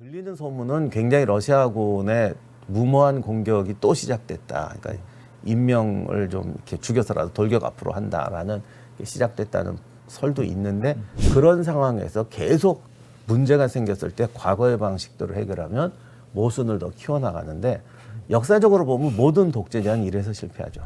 들리는 소문은 굉장히 러시아군의 무모한 공격이 또 시작됐다. 그러니까 인명을 좀 이렇게 죽여서라도 돌격 앞으로 한다라는 게 시작됐다는 설도 있는데 그런 상황에서 계속 문제가 생겼을 때 과거의 방식대로 해결하면 모순을 더 키워나가는데 역사적으로 보면 모든 독재자는 이래서 실패하죠.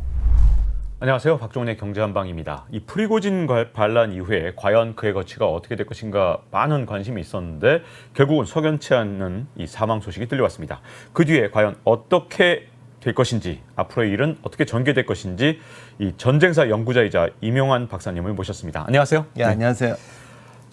안녕하세요. 박종훈의 경제한방입니다. 이 프리고진 반란 이후에 과연 그의 거취가 어떻게 될 것인가 많은 관심이 있었는데 결국은 석연치 않는 이 사망 소식이 들려왔습니다. 그 뒤에 과연 어떻게 될 것인지, 앞으로의 일은 어떻게 전개될 것인지 이 전쟁사 연구자이자 임용환 박사님을 모셨습니다. 안녕하세요. 예, 안녕하세요.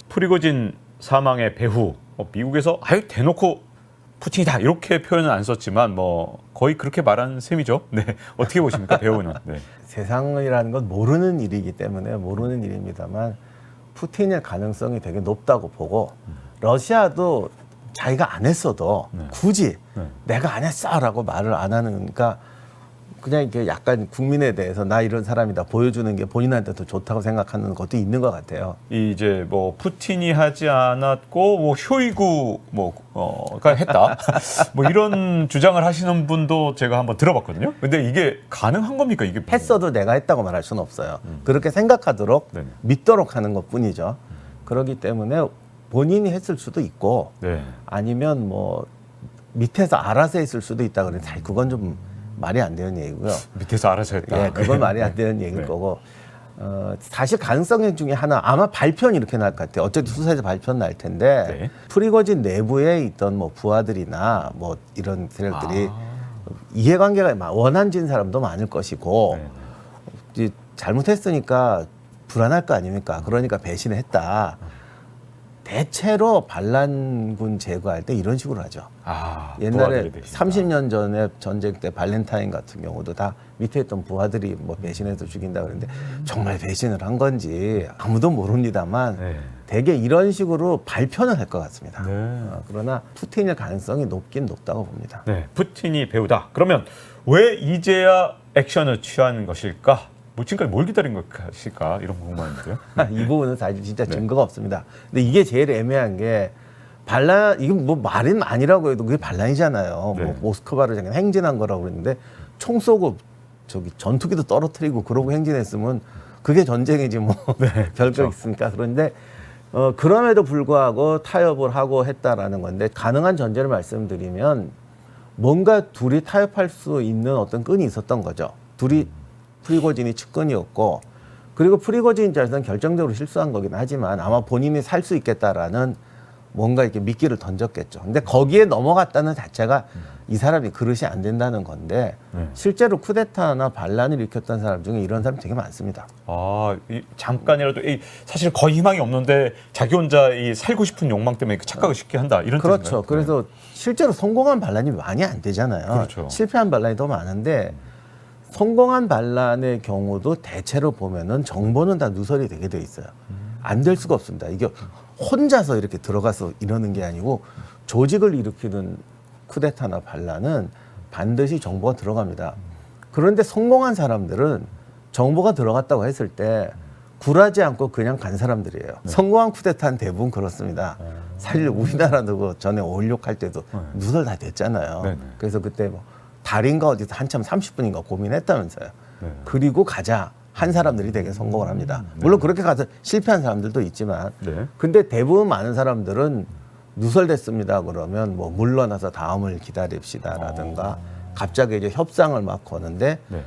프리고진 사망의 배후, 미국에서 아예 대놓고 푸틴이다 이렇게 표현은 안 썼지만 뭐 거의 그렇게 말한 셈이죠. 네, 어떻게 보십니까, 배우는? 네. 세상이라는 건 모르는 일이기 때문에 모르는 일입니다만 푸틴의 가능성이 되게 높다고 보고 러시아도 자기가 안 했어도 굳이 내가 안 했어라고 말을 안 하니까 그냥 이렇게 약간 국민에 대해서 나 이런 사람이다 보여주는 게 본인한테 더 좋다고 생각하는 것도 있는 것 같아요. 이제 뭐 푸틴이 하지 않았고 뭐 쇼이구 가 했다 뭐 이런 주장을 하시는 분도 제가 한번 들어봤거든요. 근데 이게 가능한 겁니까? 이게 했어도 내가 했다고 말할 수는 없어요. 그렇게 생각하도록 네네. 믿도록 하는 것뿐이죠. 그렇기 때문에 본인이 했을 수도 있고 네. 아니면 뭐 밑에서 알아서 했을 수도 있다 그래서 사실 그건 좀 말이 안 되는 얘기고요. 밑에서 알아서 했다. 예, 그건 말이 안 되는 얘기일 네. 거고 사실 가능성 중에 하나 아마 발표는 이렇게 날 것 같아요. 어쨌든 수사에서 발표는 날 텐데 네. 프리고진 내부에 있던 뭐 부하들이나 뭐 이런 세력들이 이해관계가 원한진 사람도 많을 것이고 네. 이제 잘못했으니까 불안할 거 아닙니까? 그러니까 배신을 했다. 대체로 반란군 제거할 때 이런 식으로 하죠. 옛날에 30년 전에 전쟁 때 발렌타인 같은 경우도 다 밑에 있던 부하들이 뭐 배신해서 죽인다 그랬는데 정말 배신을 한 건지 아무도 모릅니다만 네. 되게 이런 식으로 발표는 할 것 같습니다. 네. 그러나 푸틴의 가능성이 높긴 높다고 봅니다. 네, 푸틴이 배우다. 그러면 왜 이제야 액션을 취하는 것일까? 뭐 지금까지 뭘 기다린 것일까? 이런 거 궁금한데요. 이 부분은 사실 진짜 증거가 없습니다. 근데 이게 제일 애매한 게 반란, 이건 뭐 말은 아니라고 해도 그게 반란이잖아요. 네. 뭐 모스크바를 잠깐 행진한 거라고 그랬는데 총 쏘고 저기 전투기도 떨어뜨리고 그러고 행진했으면 그게 전쟁이지 뭐 별거 그렇죠. 있습니까? 그런데 그럼에도 불구하고 타협을 하고 했다라는 건데 가능한 전제를 말씀드리면 뭔가 둘이 타협할 수 있는 어떤 끈이 있었던 거죠. 둘이 프리고진이 측근이었고 그리고 프리고진 입장에서는 결정적으로 실수한 거긴 하지만 아마 본인이 살 수 있겠다라는 뭔가 이렇게 미끼를 던졌겠죠. 근데 거기에 넘어갔다는 자체가 이 사람이 그릇이 안 된다는 건데 실제로 쿠데타나 반란을 일으켰던 사람 중에 이런 사람 되게 많습니다. 잠깐이라도 사실 거의 희망이 없는데 자기 혼자 이 살고 싶은 욕망 때문에 착각을 쉽게 한다 이런 그렇죠. 뜻인가요? 그래서 실제로 성공한 반란이 많이 안 되잖아요. 그렇죠. 실패한 반란이 더 많은데 성공한 반란의 경우도 대체로 보면은 정보는 다 누설이 되게 돼 있어요. 안 될 수가 없습니다. 이게 혼자서 이렇게 들어가서 이러는 게 아니고 조직을 일으키는 쿠데타나 반란은 반드시 정보가 들어갑니다. 그런데 성공한 사람들은 정보가 들어갔다고 했을 때 굴하지 않고 그냥 간 사람들이에요. 성공한 쿠데타는 대부분 그렇습니다. 사실 우리나라도 그 전에 5.16 할 때도 누설 다 됐잖아요. 네네. 그래서 그때 뭐 달인가 어디서 한참 30분인가 고민했다면서요. 네. 그리고 가자 한 사람들이 되게 성공을 합니다. 물론 그렇게 가서 실패한 사람들도 있지만 네. 근데 대부분 많은 사람들은 누설됐습니다 그러면 뭐 물러나서 다음을 기다립시다라든가 갑자기 이제 협상을 막 거는데 네.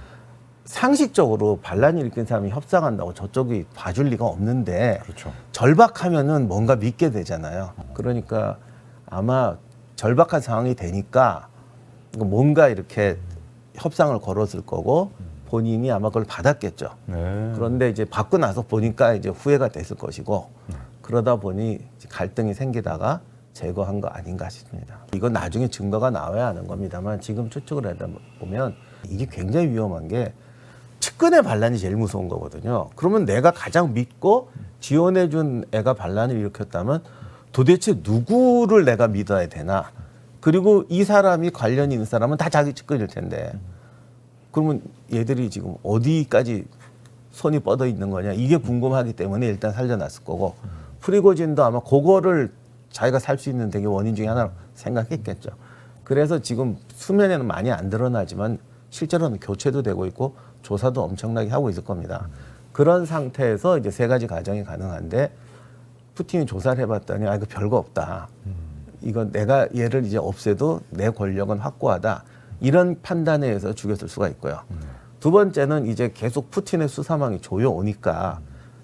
상식적으로 반란을 일으킨 사람이 협상한다고 저쪽이 봐줄 리가 없는데 그렇죠. 절박하면은 뭔가 믿게 되잖아요. 그러니까 아마 절박한 상황이 되니까 뭔가 이렇게 협상을 걸었을 거고 본인이 아마 그걸 받았겠죠. 네. 그런데 이제 받고 나서 보니까 이제 후회가 됐을 것이고 그러다 보니 갈등이 생기다가 제거한 거 아닌가 싶습니다. 이건 나중에 증거가 나와야 하는 겁니다만 지금 추측을 하다 보면 이게 굉장히 위험한 게 측근의 반란이 제일 무서운 거거든요. 그러면 내가 가장 믿고 지원해준 애가 반란을 일으켰다면 도대체 누구를 내가 믿어야 되나? 그리고 이 사람이 관련이 있는 사람은 다 자기 측근일 텐데 그러면 얘들이 지금 어디까지 손이 뻗어 있는 거냐 이게 궁금하기 때문에 일단 살려놨을 거고 프리고진도 아마 그거를 자기가 살 수 있는 되게 원인 중에 하나로 생각했겠죠. 그래서 지금 수면에는 많이 안 드러나지만 실제로는 교체도 되고 있고 조사도 엄청나게 하고 있을 겁니다. 그런 상태에서 이제 세 가지 가정이 가능한데 푸틴이 조사를 해봤더니 이거 별거 없다. 이건 내가 얘를 이제 없애도 내 권력은 확고하다. 이런 판단에 의해서 죽였을 수가 있고요. 두 번째는 이제 계속 푸틴의 수사망이 조여오니까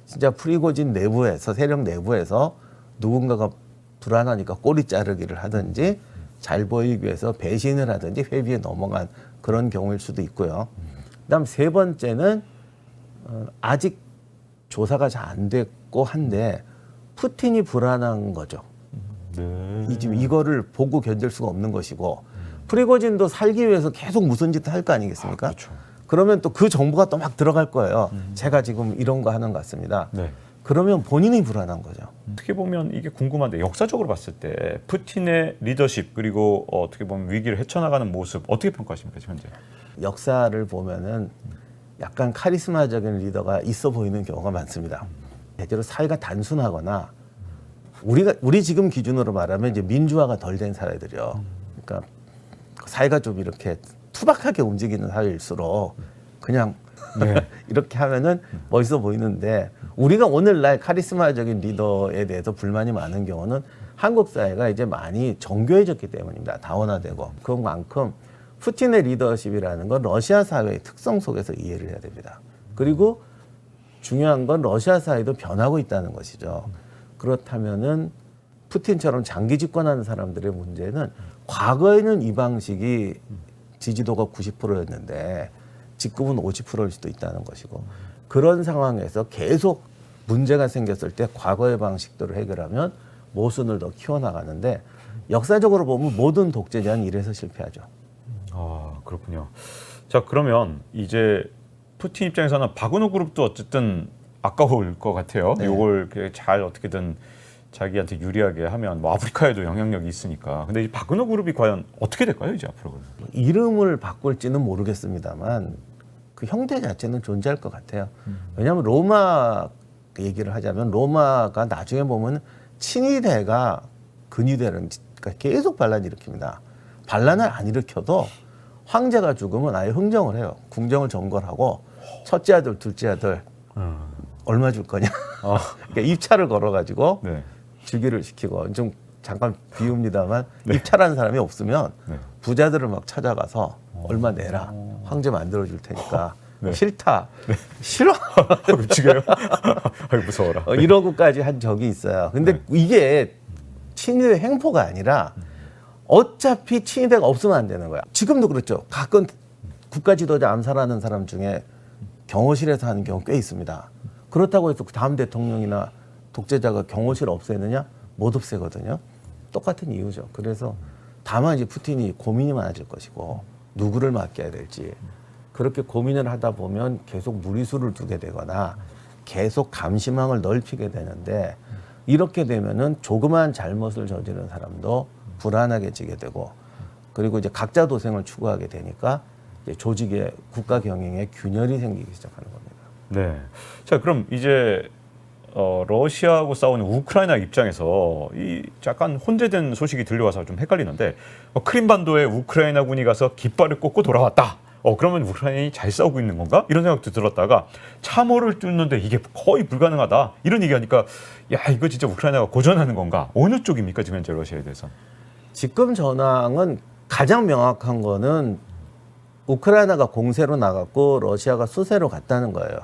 진짜 프리고진 내부에서 세력 내부에서 누군가가 불안하니까 꼬리 자르기를 하든지 잘 보이기 위해서 배신을 하든지 회비에 넘어간 그런 경우일 수도 있고요. 그다음 세 번째는 아직 조사가 잘 안 됐고 한데 푸틴이 불안한 거죠. 네. 지금 이거를 보고 견딜 수가 없는 것이고 프리고진도 살기 위해서 계속 무슨 짓을 할 거 아니겠습니까? 그렇죠. 그러면 또 그 정보가 또 막 들어갈 거예요. 제가 지금 이런 거 하는 것 같습니다. 네. 그러면 본인이 불안한 거죠. 어떻게 보면 이게 궁금한데 역사적으로 봤을 때 푸틴의 리더십 그리고 어떻게 보면 위기를 헤쳐나가는 모습 어떻게 평가하십니까 현재? 역사를 보면은 약간 카리스마적인 리더가 있어 보이는 경우가 많습니다. 대체로 사회가 단순하거나 우리 지금 기준으로 말하면 이제 민주화가 덜 된 사회들이요. 그러니까 사회가 좀 이렇게 투박하게 움직이는 사회일수록 그냥 이렇게 하면은 멋있어 보이는데 우리가 오늘날 카리스마적인 리더에 대해서 불만이 많은 경우는 한국 사회가 이제 많이 정교해졌기 때문입니다. 다원화되고 그만큼 푸틴의 리더십이라는 건 러시아 사회의 특성 속에서 이해를 해야 됩니다. 그리고 중요한 건 러시아 사회도 변하고 있다는 것이죠. 그렇다면은 푸틴처럼 장기 집권하는 사람들의 문제는 과거에는 이 방식이 지지도가 90%였는데 지금은 50%일 수도 있다는 것이고 그런 상황에서 계속 문제가 생겼을 때 과거의 방식대로 해결하면 모순을 더 키워나가는데 역사적으로 보면 모든 독재자는 이래서 실패하죠. 아 그렇군요. 자 그러면 이제 푸틴 입장에서는 바그너 그룹도 어쨌든 아까울 것 같아요. 네. 이걸 잘 어떻게든 자기한테 유리하게 하면 뭐 아프리카에도 영향력이 있으니까. 근데 이 바그너 그룹이 과연 어떻게 될까요 이제 앞으로? 이름을 바꿀지는 모르겠습니다만 그 형태 자체는 존재할 것 같아요. 왜냐하면 로마 얘기를 하자면 로마가 나중에 보면 친위대가 근위대를 계속 반란 일으킵니다. 반란을 안 일으켜도 황제가 죽으면 아예 흥정을 해요. 궁정을 정벌하고 첫째 아들, 둘째 아들 얼마 줄 거냐. 그러니까 입찰을 걸어가지고 네. 즉위를 시키고 좀 잠깐 비웁니다만 입찰하는 사람이 없으면 네. 부자들을 막 찾아가서 얼마 내라. 황제 만들어줄 테니까. 네. 싫다. 싫어. 죽여요? 아유 무서워라. 이러고까지 한 적이 있어요. 근데 이게 친위대 횡포가 아니라 어차피 친위대가 없으면 안 되는 거야. 지금도 그렇죠. 가끔 국가 지도자 암살하는 사람 중에 경호실에서 하는 경우 꽤 있습니다. 그렇다고 해서 그 다음 대통령이나 독재자가 경호실 없애느냐? 못 없애거든요. 똑같은 이유죠. 그래서 다만 이제 푸틴이 고민이 많아질 것이고 누구를 맡겨야 될지 그렇게 고민을 하다 보면 계속 무리수를 두게 되거나 계속 감시망을 넓히게 되는데 이렇게 되면은 조그만 잘못을 저지른 사람도 불안하게 지게 되고 그리고 이제 각자 도생을 추구하게 되니까 이제 조직의 국가 경영에 균열이 생기기 시작하는 겁니다. 네. 자 그럼 이제 러시아하고 싸우는 우크라이나 입장에서 이 약간 혼재된 소식이 들려와서 좀 헷갈리는데 크림반도에 우크라이나군이 가서 깃발을 꽂고 돌아왔다. 그러면 우크라이나이 잘 싸우고 있는 건가? 이런 생각도 들었다가 참호를 뚫는데 이게 거의 불가능하다. 이런 얘기하니까 야 이거 진짜 우크라이나가 고전하는 건가? 어느 쪽입니까 지금 현재 러시아에 대해서? 지금 전황은 가장 명확한 거는 우크라이나가 공세로 나갔고 러시아가 수세로 갔다는 거예요.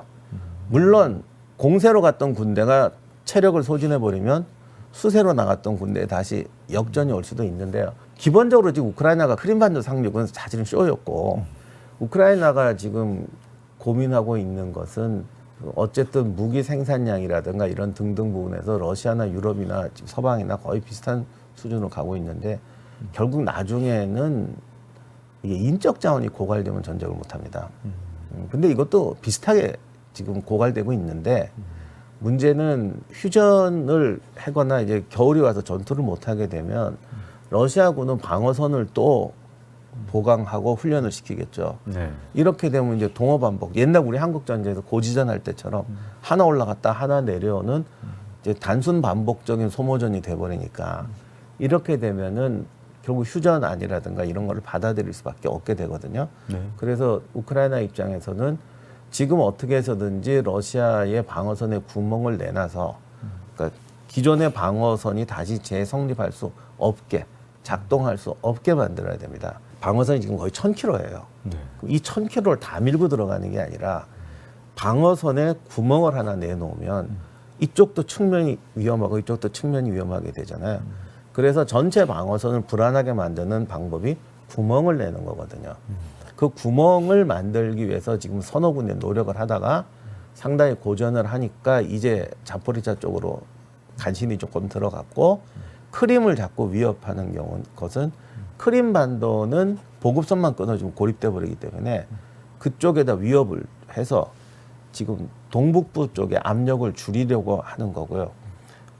물론 공세로 갔던 군대가 체력을 소진해버리면 수세로 나갔던 군대에 다시 역전이 올 수도 있는데요. 기본적으로 지금 우크라이나가 크림반도 상륙은 사실은 쇼였고 우크라이나가 지금 고민하고 있는 것은 어쨌든 무기 생산량이라든가 이런 등등 부분에서 러시아나 유럽이나 서방이나 거의 비슷한 수준으로 가고 있는데 결국 나중에는 이게 인적 자원이 고갈되면 전쟁을 못합니다. 근데 이것도 비슷하게 지금 고갈되고 있는데 문제는 휴전을 하거나 이제 겨울이 와서 전투를 못하게 되면 러시아군은 방어선을 또 보강하고 훈련을 시키겠죠. 네. 이렇게 되면 이제 동어 반복. 옛날 우리 한국 전쟁에서 고지전 할 때처럼 하나 올라갔다 하나 내려오는 이제 단순 반복적인 소모전이 돼버리니까 이렇게 되면은 결국 휴전안이라든가 이런 거를 받아들일 수밖에 없게 되거든요. 네. 그래서 우크라이나 입장에서는 지금 어떻게 해서든지 러시아의 방어선에 구멍을 내놔서 그러니까 기존의 방어선이 다시 재성립할 수 없게 작동할 수 없게 만들어야 됩니다. 방어선이 지금 거의 1000km예요. 네. 이 1000km를 다 밀고 들어가는 게 아니라 방어선에 구멍을 하나 내놓으면 이쪽도 측면이 위험하고 이쪽도 측면이 위험하게 되잖아요. 그래서 전체 방어선을 불안하게 만드는 방법이 구멍을 내는 거거든요. 그 구멍을 만들기 위해서 지금 서너 군데 노력을 하다가 상당히 고전을 하니까 이제 자포리자 쪽으로 간신히 조금 들어갔고 크림을 자꾸 위협하는 것은 크림 반도는 보급선만 끊어주면 고립돼 버리기 때문에 그쪽에다 위협을 해서 지금 동북부 쪽에 압력을 줄이려고 하는 거고요.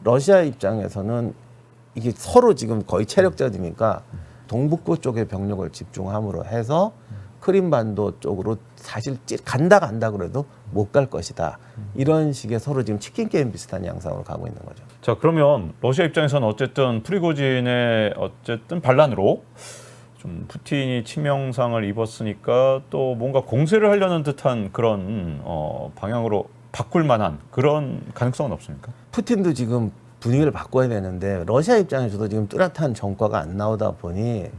러시아 입장에서는 이게 서로 지금 거의 체력전이니까 동북부 쪽에 병력을 집중함으로 해서 크림반도 쪽으로 사실 간다 그래도 못 갈 것이다. 이런 식의 서로 지금 치킨 게임 비슷한 양상으로 가고 있는 거죠. 자, 그러면 러시아 입장에서는 어쨌든 프리고진의 어쨌든 반란으로 좀 푸틴이 치명상을 입었으니까 또 뭔가 공세를 하려는 듯한 그런 방향으로 바꿀 만한 그런 가능성은 없습니까? 푸틴도 지금 분위기를 바꿔야 되는데 러시아 입장에서도 지금 뚜렷한 전과가 안 나오다 보니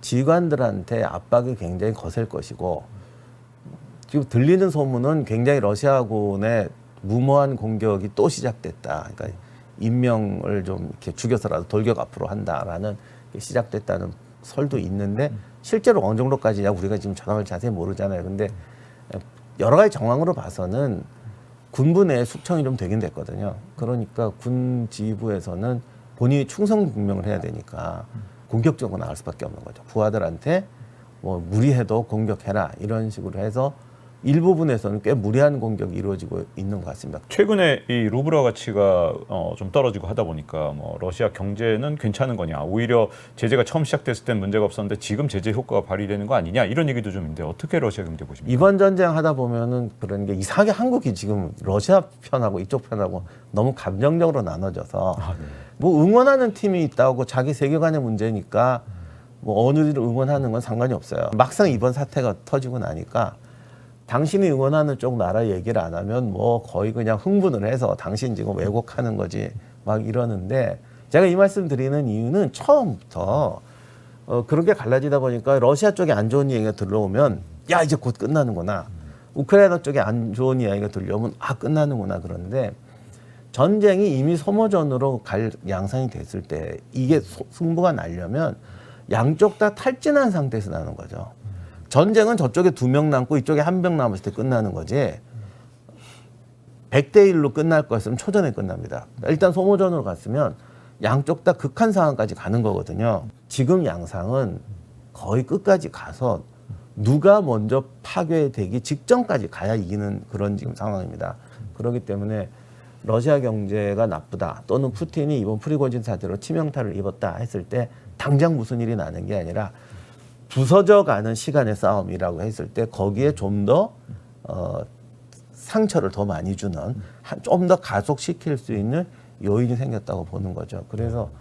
지휘관들한테 압박이 굉장히 거셀 것이고 지금 들리는 소문은 굉장히 러시아군의 무모한 공격이 또 시작됐다. 그러니까 인명을 좀 이렇게 죽여서라도 돌격 앞으로 한다라는 게 시작됐다는 설도 있는데 실제로 어느 정도까지냐 우리가 지금 정확을 자세히 모르잖아요. 근데 여러 가지 정황으로 봐서는 군부 내에 숙청이 좀 되긴 됐거든요. 그러니까 군 지휘부에서는 본인이 충성 증명을 해야 되니까 공격적으로 나갈 수밖에 없는 거죠. 부하들한테 뭐 무리해도 공격해라 이런 식으로 해서 일부분에서는 꽤 무리한 공격이 이루어지고 있는 것 같습니다. 최근에 이 루블화 가치가 좀 떨어지고 하다 보니까 뭐 러시아 경제는 괜찮은 거냐, 오히려 제재가 처음 시작됐을 땐 문제가 없었는데 지금 제재 효과가 발휘되는 거 아니냐 이런 얘기도 좀 있는데 어떻게 러시아 경제 보십니까? 이번 전쟁 하다 보면은 그런 게 이상하게 한국이 지금 러시아 편하고 이쪽 편하고 너무 감정적으로 나눠져서 뭐 응원하는 팀이 있다고 자기 세계관의 문제니까 뭐 어느 일을 응원하는 건 상관이 없어요. 막상 이번 사태가 터지고 나니까 당신이 응원하는 쪽 나라 얘기를 안 하면 뭐 거의 그냥 흥분을 해서 당신 지금 왜곡하는 거지 막 이러는데 제가 이 말씀 드리는 이유는 처음부터 그렇게 갈라지다 보니까 러시아 쪽에 안 좋은 얘기가 들려오면 야 이제 곧 끝나는구나. 우크라이나 쪽에 안 좋은 이야기가 들려오면 아 끝나는구나. 그런데 전쟁이 이미 소모전으로 갈 양상이 됐을 때 이게 승부가 나려면 양쪽 다 탈진한 상태에서 나는 거죠. 전쟁은 저쪽에 2명 남고 이쪽에 1명 남았을 때 끝나는 거지 100대 1로 끝날 거였으면 초전에 끝납니다. 일단 소모전으로 갔으면 양쪽 다 극한 상황까지 가는 거거든요. 지금 양상은 거의 끝까지 가서 누가 먼저 파괴되기 직전까지 가야 이기는 그런 지금 상황입니다. 그렇기 때문에 러시아 경제가 나쁘다 또는 푸틴이 이번 프리고진 사태로 치명타를 입었다 했을 때 당장 무슨 일이 나는 게 아니라 부서져 가는 시간의 싸움이라고 했을 때 거기에 좀 더 상처를 더 많이 주는 좀 더 가속시킬 수 있는 요인이 생겼다고 보는 거죠. 그래서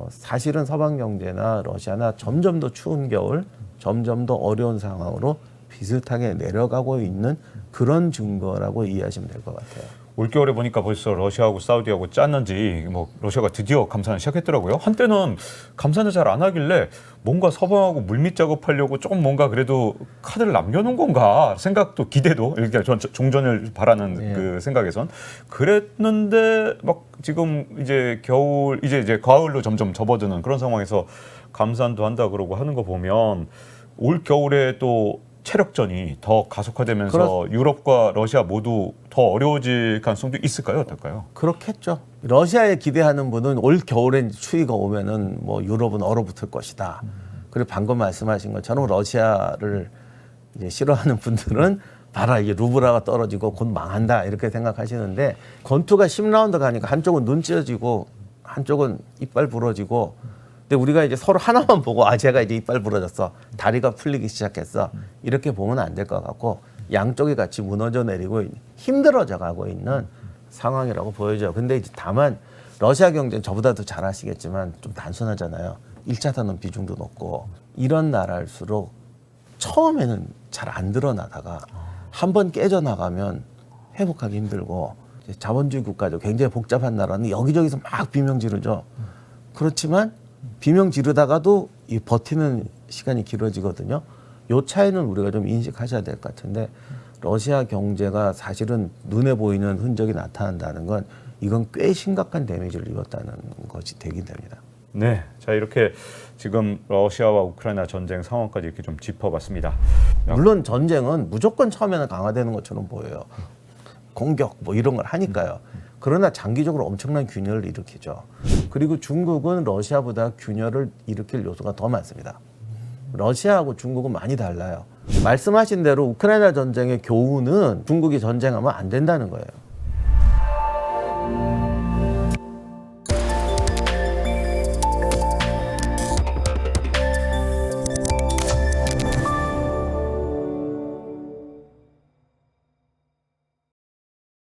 사실은 서방 경제나 러시아나 점점 더 추운 겨울, 점점 더 어려운 상황으로 비슷하게 내려가고 있는 그런 증거라고 이해하시면 될 것 같아요. 올겨울에 보니까 벌써 러시아하고 사우디하고 짰는지 뭐 러시아가 드디어 감산을 시작했더라고요. 한때는 감산을 잘 안 하길래 뭔가 서방하고 물밑 작업하려고 조금 뭔가 그래도 카드를 남겨놓은 건가 생각도 기대도 이렇게 종전을 바라는 그 생각에선 그랬는데 막 지금 이제 겨울 이제 가을로 점점 접어드는 그런 상황에서 감산도 한다 그러고 하는 거 보면 올 겨울에 또 체력전이 더 가속화되면서 유럽과 러시아 모두 더 어려워질 가능성도 있을까요? 어떨까요? 그렇겠죠. 러시아에 기대하는 분은 올 겨울에 추위가 오면은 뭐 유럽은 얼어붙을 것이다. 그리고 방금 말씀하신 것처럼 러시아를 이제 싫어하는 분들은 봐라 이게 루블화가 떨어지고 곧 망한다 이렇게 생각하시는데 권투가 10라운드 가니까 한쪽은 눈 찢어지고 한쪽은 이빨 부러지고 근데 우리가 이제 서로 하나만 보고 아 제가 이제 이빨 부러졌어 다리가 풀리기 시작했어 이렇게 보면 안 될 것 같고 양쪽이 같이 무너져 내리고 힘들어져 가고 있는 상황이라고 보여져요. 근데 이제 다만 러시아 경제는 저보다도 잘 아시겠지만 좀 단순하잖아요. 1차 산업 비중도 높고 이런 나라일수록 처음에는 잘 안 드러나다가 한번 깨져나가면 회복하기 힘들고 이제 자본주의 국가죠. 굉장히 복잡한 나라는 여기저기서 막 비명 지르죠. 그렇지만 비명 지르다가도 이 버티는 시간이 길어지거든요. 요 차이는 우리가 좀 인식하셔야 될 것 같은데 러시아 경제가 사실은 눈에 보이는 흔적이 나타난다는 건 이건 꽤 심각한 데미지를 입었다는 것이 되긴 됩니다. 네, 자 이렇게 지금 러시아와 우크라이나 전쟁 상황까지 이렇게 좀 짚어봤습니다. 물론 전쟁은 무조건 처음에는 강화되는 것처럼 보여요. 공격 뭐 이런 걸 하니까요. 그러나 장기적으로 엄청난 균열을 일으키죠. 그리고 중국은 러시아보다 균열을 일으킬 요소가 더 많습니다. 러시아하고 중국은 많이 달라요. 말씀하신 대로 우크라이나 전쟁의 교훈은 중국이 전쟁하면 안 된다는 거예요.